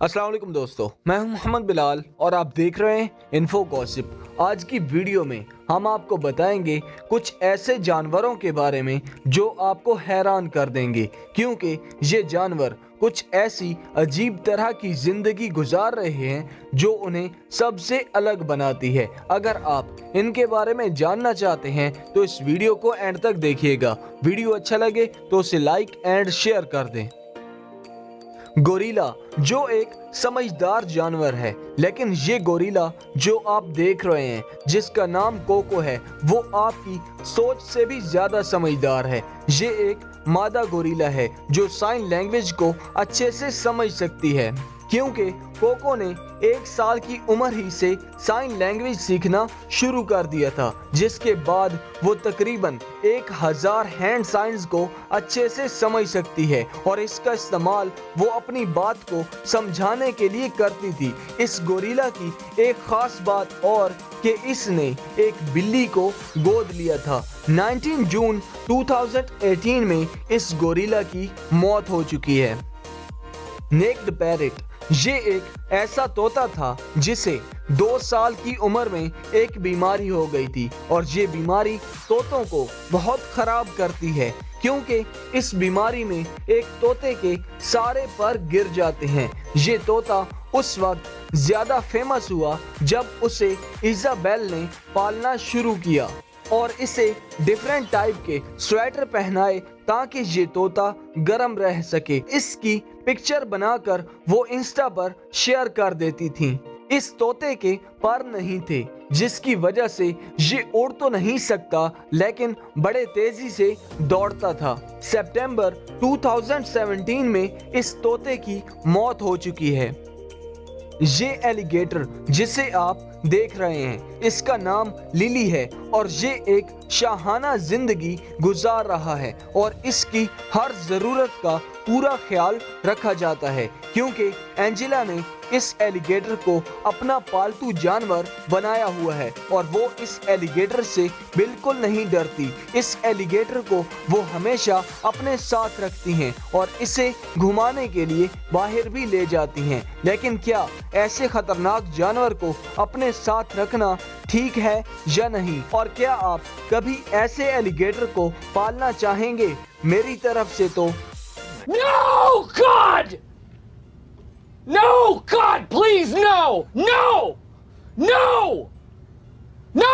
अस्सलाम वालेकुम दोस्तों, मैं हूं मोहम्मद बिलाल और आप देख रहे हैं इन्फो गॉसिप। आज की वीडियो में हम आपको बताएंगे कुछ ऐसे जानवरों के बारे में जो आपको हैरान कर देंगे, क्योंकि ये जानवर कुछ ऐसी अजीब तरह की जिंदगी गुजार रहे हैं जो उन्हें सबसे अलग बनाती है। अगर आप इनके बारे में जानना चाहते हैं तो इस वीडियो को एंड तक देखिएगा। वीडियो अच्छा लगे तो उसे लाइक एंड शेयर कर दें। गोरिल्ला जो एक समझदार जानवर है, लेकिन ये गोरिल्ला जो आप देख रहे हैं जिसका नाम कोको है, वो आपकी सोच से भी ज्यादा समझदार है। ये एक मादा गोरिल्ला है जो साइन लैंग्वेज को अच्छे से समझ सकती है, क्योंकि कोको ने 1 साल की उम्र ही से साइन लैंग्वेज सीखना शुरू कर दिया था, जिसके बाद वो तकरीबन 1000 हैंड साइंस को अच्छे से समझ सकती है और इसका इस्तेमाल वो अपनी बात को समझाने के लिए करती थी। इस गोरिल्ला की एक खास बात और कि इसने एक बिल्ली को गोद लिया था। 19 जून 2018 में इस गोरिल्ला की मौत हो चुकी है। नेक्ड पैरेट ये एक ऐसा तोता था जिसे 2 साल की उम्र में एक बीमारी हो गई थी और ये बीमारी तोतों को बहुत खराब करती है, क्योंकि इस बीमारी में एक तोते के सारे पर गिर जाते हैं। ये तोता उस वक्त ज्यादा फेमस हुआ जब उसे इजाबेल ने पालना शुरू किया और इसे डिफरेंट टाइप के स्वेटर पहनाए ताकि ये तोता गर्म रह सके। इसकी पिक्चर बनाकर वो इंस्टा पर शेयर कर देती थी। इस तोते के पर नहीं थे, जिसकी वजह से ये उड़ तो नहीं सकता लेकिन बड़े तेजी से दौड़ता था। सितंबर 2017 में इस तोते की मौत हो चुकी है। ये एलिगेटर जिसे आप देख रहे हैं, इसका नाम लिली है और ये एक शाहाना जिंदगी गुजार रहा है और इसकी हर जरूरत का पूरा ख्याल रखा जाता है, क्योंकि एंजेला ने इस एलिगेटर को अपना पालतू जानवर बनाया हुआ है और वो इस एलिगेटर से बिल्कुल नहीं डरती। इस एलिगेटर को वो हमेशा अपने साथ रखती हैं और इसे घुमाने के लिए बाहर भी ले जाती हैं। लेकिन क्या ऐसे खतरनाक जानवर को अपने साथ रखना ठीक है या नहीं, और क्या आप कभी ऐसे एलिगेटर को पालना चाहेंगे? मेरी तरफ से तो No, God! No, God, please, no! No! No! No!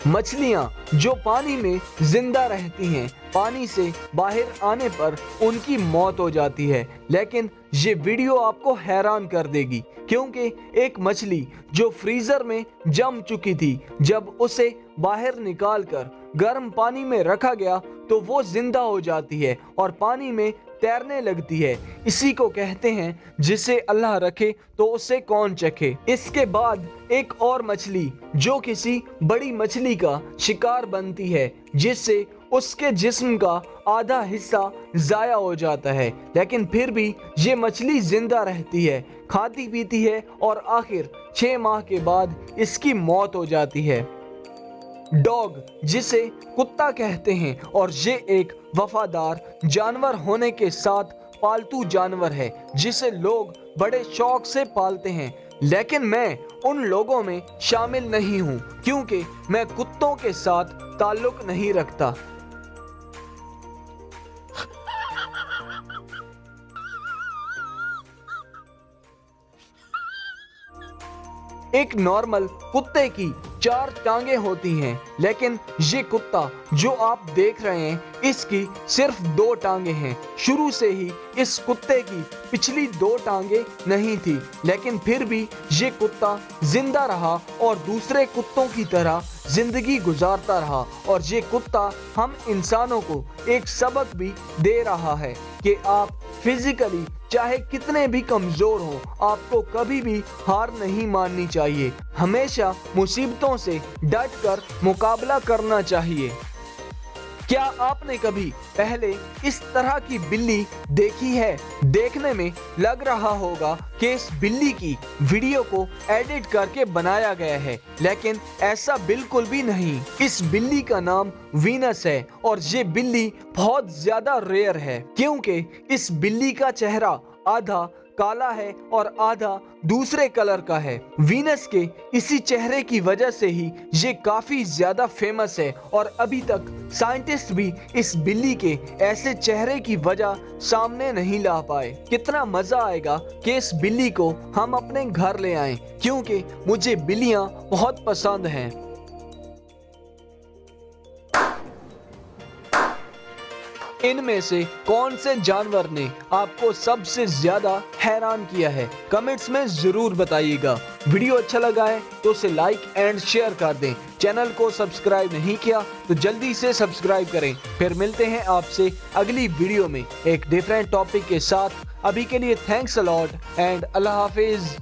मछलियाँ जो पानी में जिंदा रहती हैं, पानी से बाहर आने पर उनकी मौत हो जाती है। लेकिन ये वीडियो आपको हैरान कर देगी, क्योंकि एक मछली जो फ्रीजर में जम चुकी थी, जब उसे बाहर निकालकर गर्म पानी में रखा गया तो वो जिंदा हो जाती है और पानी में तैरने लगती है। इसी को कहते हैं जिसे अल्लाह रखे तो उसे कौन चखे। इसके बाद एक और मछली जो किसी बड़ी मछली का शिकार बनती है, जिससे उसके जिस्म का आधा हिस्सा जाया हो जाता है, लेकिन फिर भी ये मछली जिंदा रहती है, खाती पीती है और आखिर 6 माह के बाद इसकी मौत हो जाती है। डॉग जिसे कुत्ता कहते हैं और ये एक वफादार जानवर होने के साथ पालतू जानवर है जिसे लोग बड़े शौक से पालते हैं, लेकिन मैं उन लोगों में शामिल नहीं हूँ, क्योंकि मैं कुत्तों के साथ ताल्लुक नहीं रखता। एक नॉर्मल कुत्ते की 4 टांगे होती हैं, लेकिन ये कुत्ता जो आप देख रहे हैं इसकी सिर्फ 2 टांगे हैं। शुरू से ही इस कुत्ते की पिछली 2 टांगे नहीं थी, लेकिन फिर भी ये कुत्ता जिंदा रहा और दूसरे कुत्तों की तरह जिंदगी गुजारता रहा। और ये कुत्ता हम इंसानों को एक सबक भी दे रहा है कि आप फिजिकली चाहे कितने भी कमजोर हो, आपको कभी भी हार नहीं माननी चाहिए। हमेशा मुसीबतों से डट कर मुकाबला करना चाहिए। क्या आपने कभी पहले इस तरह की बिल्ली देखी है? देखने में लग रहा होगा कि इस बिल्ली की वीडियो को एडिट करके बनाया गया है, लेकिन ऐसा बिल्कुल भी नहीं। इस बिल्ली का नाम वीनस है और ये बिल्ली बहुत ज्यादा रेयर है, क्योंकि इस बिल्ली का चेहरा आधा काला है और आधा दूसरे कलर का है। वीनस के इसी चेहरे की वजह से ही ये काफी ज्यादा फेमस है और अभी तक साइंटिस्ट भी इस बिल्ली के ऐसे चेहरे की वजह सामने नहीं ला पाए। कितना मजा आएगा कि इस बिल्ली को हम अपने घर ले आएं, क्योंकि मुझे बिल्लियां बहुत पसंद हैं। इनमें से कौन से जानवर ने आपको सबसे ज्यादा हैरान किया है, कमेंट्स में जरूर बताइएगा। वीडियो अच्छा लगा है तो उसे लाइक एंड शेयर कर दें। चैनल को सब्सक्राइब नहीं किया तो जल्दी से सब्सक्राइब करें। फिर मिलते हैं आपसे अगली वीडियो में एक डिफरेंट टॉपिक के साथ। अभी के लिए thanks a lot and Allah Hafiz.